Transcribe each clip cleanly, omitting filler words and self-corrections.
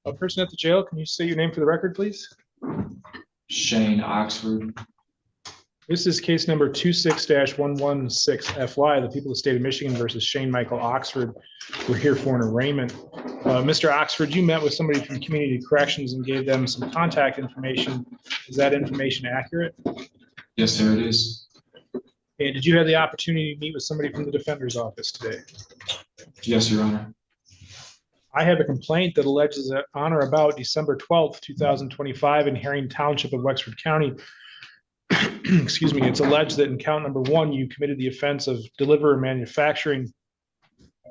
A person at the jail, can you say your name for the record, please? Shane Oxford. This is case number 26-116FY, the people of the state of Michigan versus Shane Michael Oxford. We're here for an arraignment. Mr. Oxford, you met with somebody from Community Corrections and gave them some contact information. Is that information accurate? Yes, sir, it is. And did you have the opportunity to meet with somebody from the defender's office today? Yes, Your Honor. I have a complaint that alleges that on or about December 12th, 2025 in Herring Township of Wexford County, excuse me, it's alleged that in count number 1, you committed the offense of deliver or manufacturing,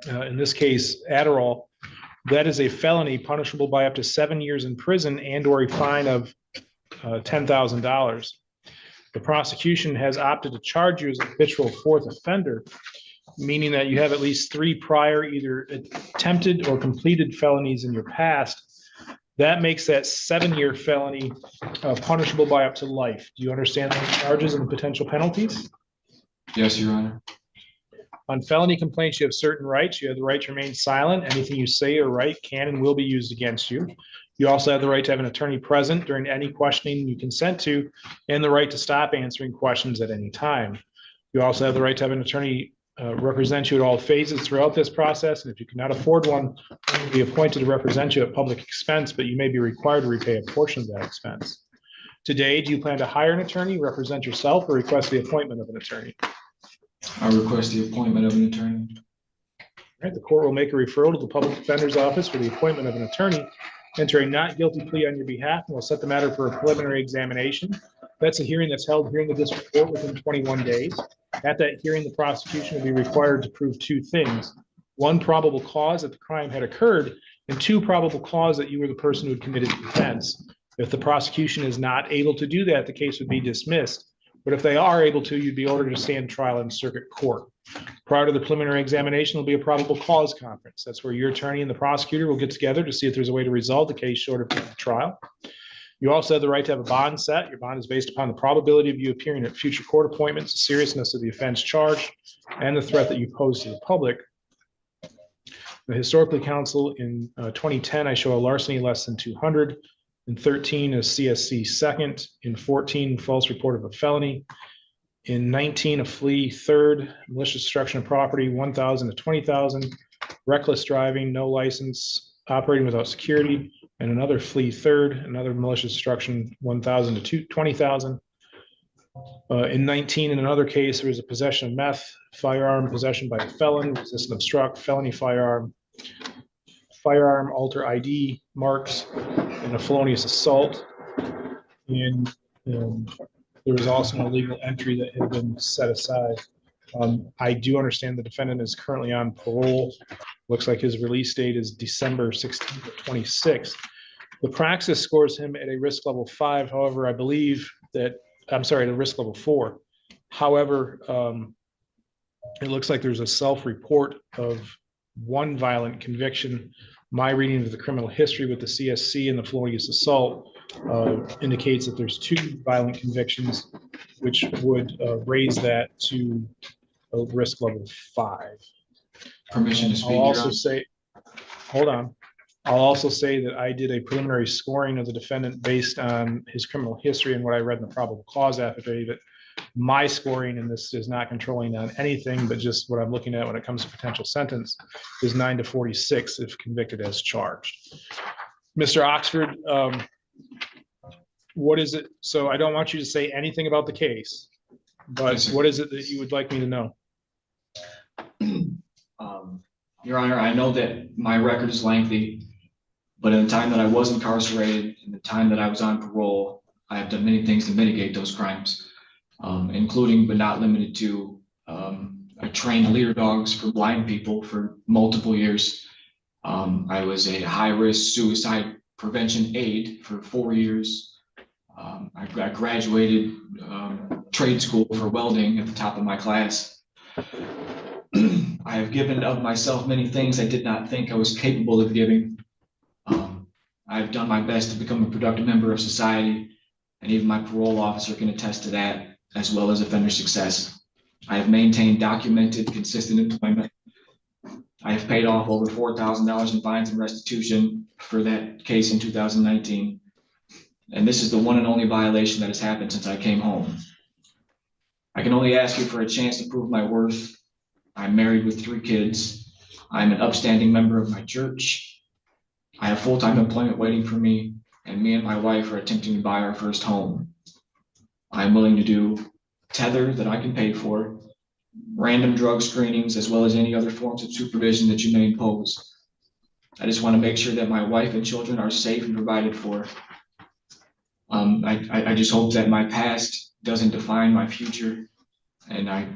in this case, Adderall. That is a felony punishable by up to 7 years in prison and or a fine of $10,000. The prosecution has opted to charge you as a habitual fourth offender, meaning that you have at least 3 prior either attempted or completed felonies in your past. That makes that 7-year felony punishable by up to life. Do you understand those charges and the potential penalties? Yes, Your Honor. On felony complaints, you have certain rights. You have the right to remain silent. Anything you say or write can and will be used against you. You also have the right to have an attorney present during any questioning you consent to, and the right to stop answering questions at any time. You also have the right to have an attorney represent you at all phases throughout this process, and if you cannot afford one, you will be appointed to represent you at public expense, but you may be required to repay a portion of that expense. Today, do you plan to hire an attorney, represent yourself, or request the appointment of an attorney? I request the appointment of an attorney. All right, the court will make a referral to the public defender's office for the appointment of an attorney, enter a not guilty plea on your behalf, and will set the matter for a preliminary examination. That's a hearing that's held here in the district court within 21 days. At that hearing, the prosecution will be required to prove 2 things. 1, probable cause that the crime had occurred, and 2, probable cause that you were the person who had committed the offense. If the prosecution is not able to do that, the case would be dismissed. But if they are able to, you'd be ordered to stand trial in circuit court. Prior to the preliminary examination, there'll be a probable cause conference. That's where your attorney and the prosecutor will get together to see if there's a way to resolve the case short of trial. You also have the right to have a bond set. Your bond is based upon the probability of you appearing at future court appointments, the seriousness of the offense charged, and the threat that you pose to the public. The historically counsel in 2010, I show a larceny less than 200. In 13, a CSC second. In 14, false report of a felony. In 19, a flea third. Malicious destruction of property, 1,000 to 20,000. Reckless driving, no license, operating without security. And another flea third, another malicious destruction, 1,000 to 20,000. In 19, in another case, there was a possession of meth, firearm possession by a felon, resist and obstruct, felony firearm, alter ID marks, and a felonious assault. And there was also an illegal entry that had been set aside. I do understand the defendant is currently on parole. Looks like his release date is December 16th of 26. The praxis scores him at a risk level 5. However, I believe that, I'm sorry, at a risk level 4. However, it looks like there's a self-report of 1 violent conviction. My reading of the criminal history with the CSC and the felonious assault indicates that there's 2 violent convictions, which would raise that to a risk level 5. Permission to speak. I'll also say, hold on. I'll also say that I did a preliminary scoring of the defendant based on his criminal history and what I read in the probable cause affidavit. My scoring, and this is not controlling on anything, but just what I'm looking at when it comes to potential sentence, is 9 to 46 if convicted as charged. Mr. Oxford, what is it? So I don't want you to say anything about the case, but what is it that you would like me to know? Your Honor, I know that my record is lengthy, but in the time that I was incarcerated, in the time that I was on parole, I have done many things to mitigate those crimes, including but not limited to, I trained leader dogs for blind people for multiple years. I was a high-risk suicide prevention aide for 4 years. I graduated trade school for welding at the top of my class. I have given of myself many things I did not think I was capable of giving. I've done my best to become a productive member of society, and even my parole officer can attest to that, as well as offender success. I have maintained documented, consistent employment. I have paid off over $4,000 in fines and restitution for that case in 2019. And this is the one and only violation that has happened since I came home. I can only ask you for a chance to prove my worth. I'm married with 3 kids. I'm an upstanding member of my church. I have full-time employment waiting for me, and me and my wife are attempting to buy our first home. I'm willing to do tether that I can pay for, random drug screenings, as well as any other forms of supervision that you may impose. I just want to make sure that my wife and children are safe and provided for. I just hope that my past doesn't define my future, and I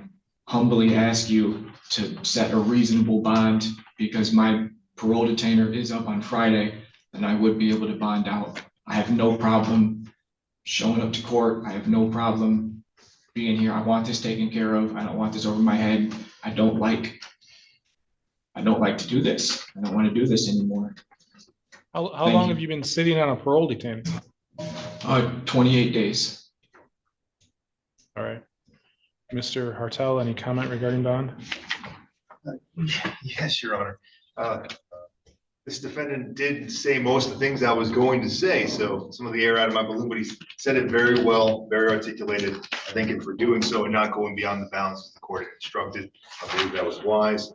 humbly ask you to set a reasonable bond, because my parole detainer is up on Friday, and I would be able to bond out. I have no problem showing up to court. I have no problem being here. I want this taken care of. I don't want this over my head. I don't like to do this. I don't want to do this anymore. How long have you been sitting on a parole detainment? 28 days. All right. Mr. Hartel, any comment regarding bond? Yes, Your Honor. This defendant did say most of the things I was going to say, so some of the air out of my balloon, but he said it very well, very articulated. I thank him for doing so and not going beyond the bounds as the court had instructed. I believe that was wise.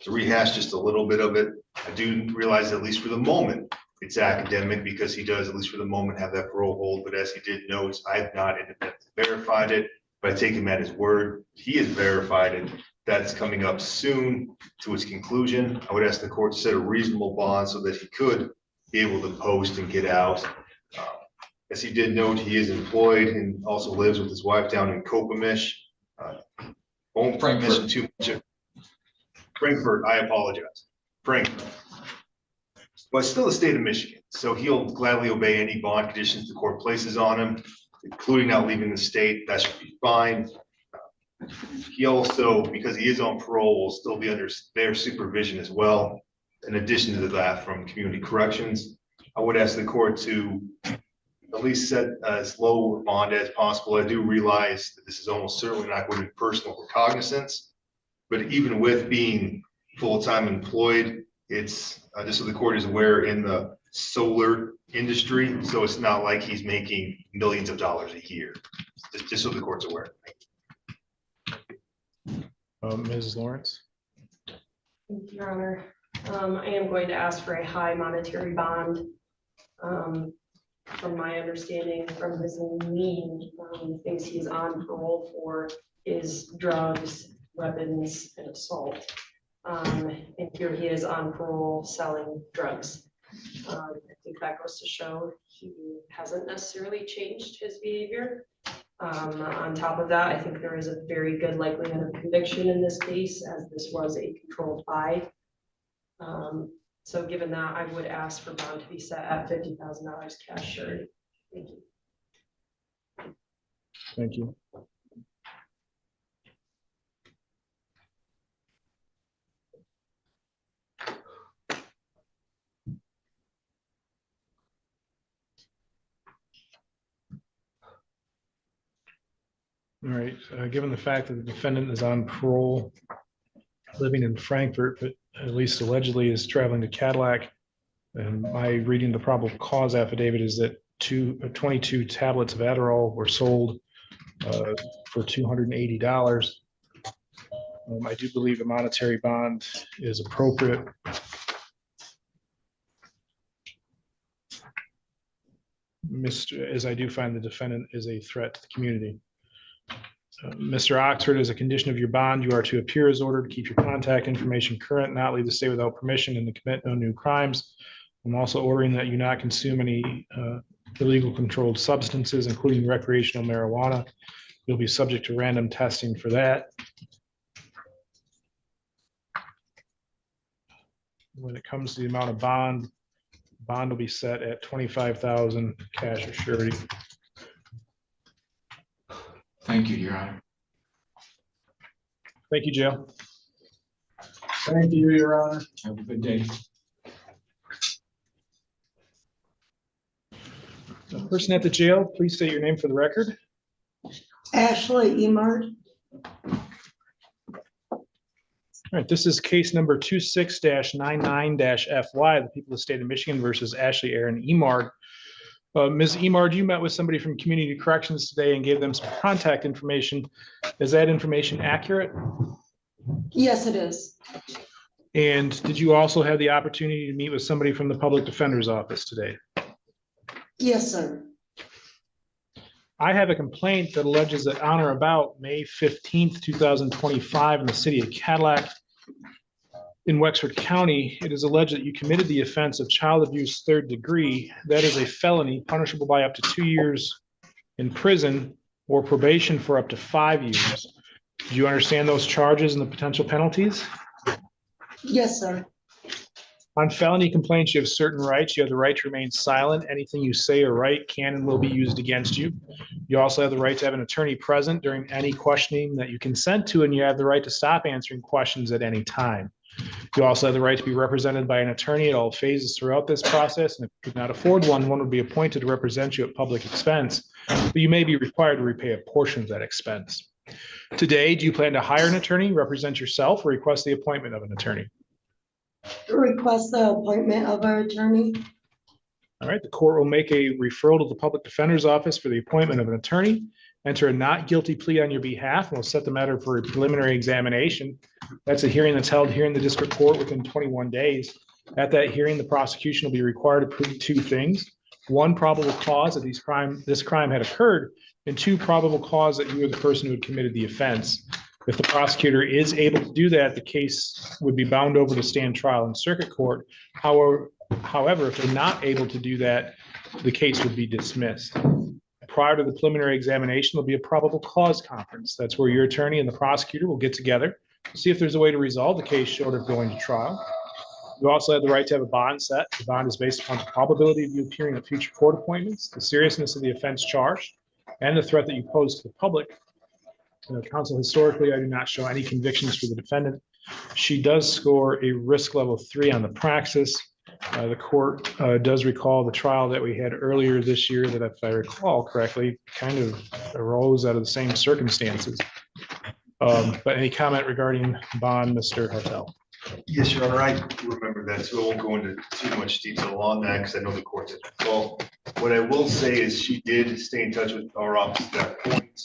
To rehash just a little bit of it, I do realize that at least for the moment, it's academic because he does, at least for the moment, have that parole hold. But as he did note, I have not independently verified it, but I take him at his word. He has verified it. That's coming up soon to its conclusion. I would ask the court to set a reasonable bond so that he could be able to post and get out. As he did note, he is employed and also lives with his wife down in Copamish. Won't mention too much. Frankfurt, I apologize. Frankfurt. But it's still the state of Michigan, so he'll gladly obey any bond conditions the court places on him, including not leaving the state. That should be fine. He also, because he is on parole, will still be under their supervision as well. In addition to that, from community corrections, I would ask the court to at least set as low a bond as possible. I do realize that this is almost certainly not going to be personal recognizance, but even with being full-time employed, it's just so the court is aware, in the solar industry, so it's not like he's making millions of dollars a year. Just so the court's aware. Ms. Lawrence? Thank you, Your Honor. I am going to ask for a high monetary bond. From my understanding from his lien, things he's on parole for is drugs, weapons, and assault. And here he is on parole selling drugs. I think that goes to show he hasn't necessarily changed his behavior. On top of that, I think there is a very good likelihood of conviction in this case, as this was a controlled buy. So given that, I would ask for bond to be set at $50,000 cash surety. Thank you. Thank you. All right, given the fact that the defendant is on parole, living in Frankfurt, but at least allegedly is traveling to Cadillac, and my reading the probable cause affidavit is that 22 tablets of Adderall were sold for $280. I do believe a monetary bond is appropriate. As I do find the defendant is a threat to the community. Mr. Oxford, as a condition of your bond, you are to appear as ordered, keep your contact information current, not leave the state without permission, and to commit no new crimes. I'm also ordering that you not consume any illegal controlled substances, including recreational marijuana. You'll be subject to random testing for that. When it comes to the amount of bond will be set at $25,000 cash or surety. Thank you, Your Honor. Thank you, Jail. Thank you, Your Honor. Have a good day. The person at the jail, please state your name for the record. Ashley Emard. All right, this is case number 26-99-FY, the people of the state of Michigan versus Ashley Emard. Ms. Emard, you met with somebody from Community Corrections today and gave them some contact information. Is that information accurate? Yes, it is. And did you also have the opportunity to meet with somebody from the Public Defender's Office today? Yes, sir. I have a complaint that alleges that on or about May 15th, 2025 in the city of Cadillac in Wexford County, it is alleged that you committed the offense of child abuse third degree. That is a felony punishable by up to 2 years in prison or probation for up to 5 years. Do you understand those charges and the potential penalties? Yes, sir. On felony complaints, you have certain rights. You have the right to remain silent. Anything you say or write can and will be used against you. You also have the right to have an attorney present during any questioning that you consent to, and you have the right to stop answering questions at any time. You also have the right to be represented by an attorney at all phases throughout this process, and if you could not afford one, one would be appointed to represent you at public expense, but you may be required to repay a portion of that expense. Today, do you plan to hire an attorney, represent yourself, or request the appointment of an attorney? Request the appointment of our attorney. All right, the court will make a referral to the Public Defender's Office for the appointment of an attorney, enter a not guilty plea on your behalf, and we'll set the matter for a preliminary examination. That's a hearing that's held here in the district court within 21 days. At that hearing, the prosecution will be required to prove two things. One, probable cause that this crime had occurred, and two, probable cause that you were the person who had committed the offense. If the prosecutor is able to do that, the case would be bound over to stand trial in circuit court. However, if they're not able to do that, the case would be dismissed. Prior to the preliminary examination, there'll be a probable cause conference. That's where your attorney and the prosecutor will get together, see if there's a way to resolve the case short of going to trial. You also have the right to have a bond set. The bond is based upon the probability of you appearing at future court appointments, the seriousness of the offense charged, and the threat that you pose to the public. Counsel, historically, I do not show any convictions for the defendant. She does score a risk level 3 on the praxis. The court does recall the trial that we had earlier this year that, if I recall correctly, kind of arose out of the same circumstances. But any comment regarding bond, Mr. Hartel? Yes, Your Honor, I remember that, so I won't go into too much detail on that because I know the court did. Well, what I will say is she did stay in touch with our office at that point.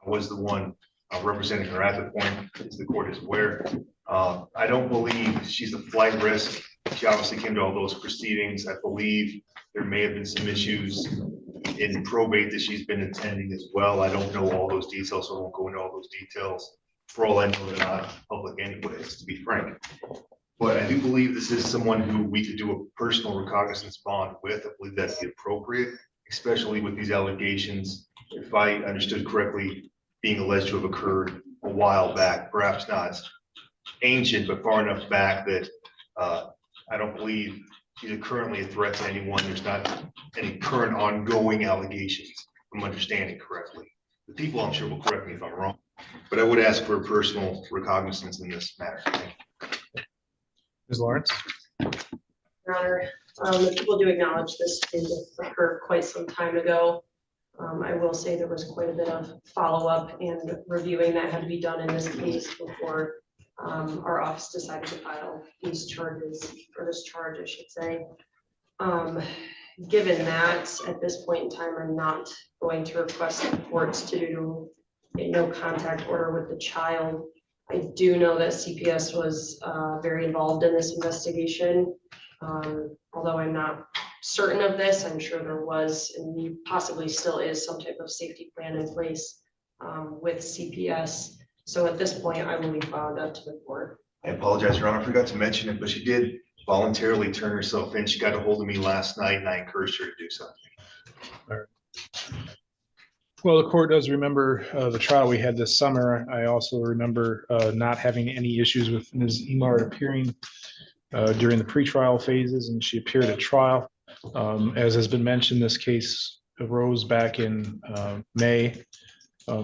I was the one representing her at the point, as the court is aware. I don't believe she's a flight risk. She obviously came to all those proceedings. I believe there may have been some issues in probate that she's been attending as well. I don't know all those details, so I won't go into all those details. For all I know, they're not public anyways, to be frank. But I do believe this is someone who we could do a personal recognizance bond with. I believe that's the appropriate, especially with these allegations. If I understood correctly, being alleged to have occurred a while back, perhaps not ancient, but far enough back that I don't believe she's currently a threat to anyone. There's not any current ongoing allegations, if I'm understanding correctly. The people, I'm sure, will correct me if I'm wrong, but I would ask for a personal recognizance in this matter. Ms. Lawrence? Your Honor, the people do acknowledge this did occur quite some time ago. I will say there was quite a bit of follow-up and reviewing that had to be done in this case before our office decided to file these charges, or this charge, I should say. Given that, at this point in time, I'm not going to request the courts to do a no contact order with the child. I do know that CPS was very involved in this investigation. Although I'm not certain of this, I'm sure there was, and possibly still is, some type of safety plan in place with CPS. So at this point, I will be followed up to the court. I apologize, Your Honor, I forgot to mention it, but she did voluntarily turn herself in. She got a hold of me last night and I encouraged her to do something. All right. Well, the court does remember the trial we had this summer. I also remember not having any issues with Ms. Emard appearing during the pretrial phases, and she appeared at trial. As has been mentioned, this case arose back in May.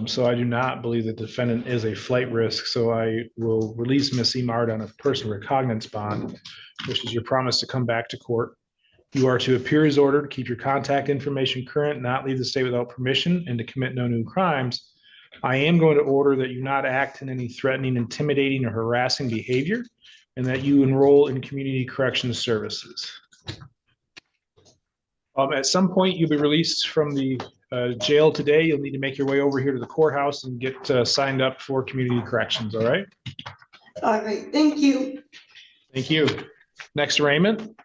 So I do not believe the defendant is a flight risk. So I will release Ms. Emard on a personal recognizance bond, which is your promise to come back to court. You are to appear as ordered, keep your contact information current, not leave the state without permission, and to commit no new crimes. I am going to order that you not act in any threatening, intimidating, or harassing behavior, and that you enroll in community corrections services. At some point, you'll be released from the jail today. You'll need to make your way over here to the courthouse and get signed up for community corrections, all right? All right, thank you. Thank you. Next arraignment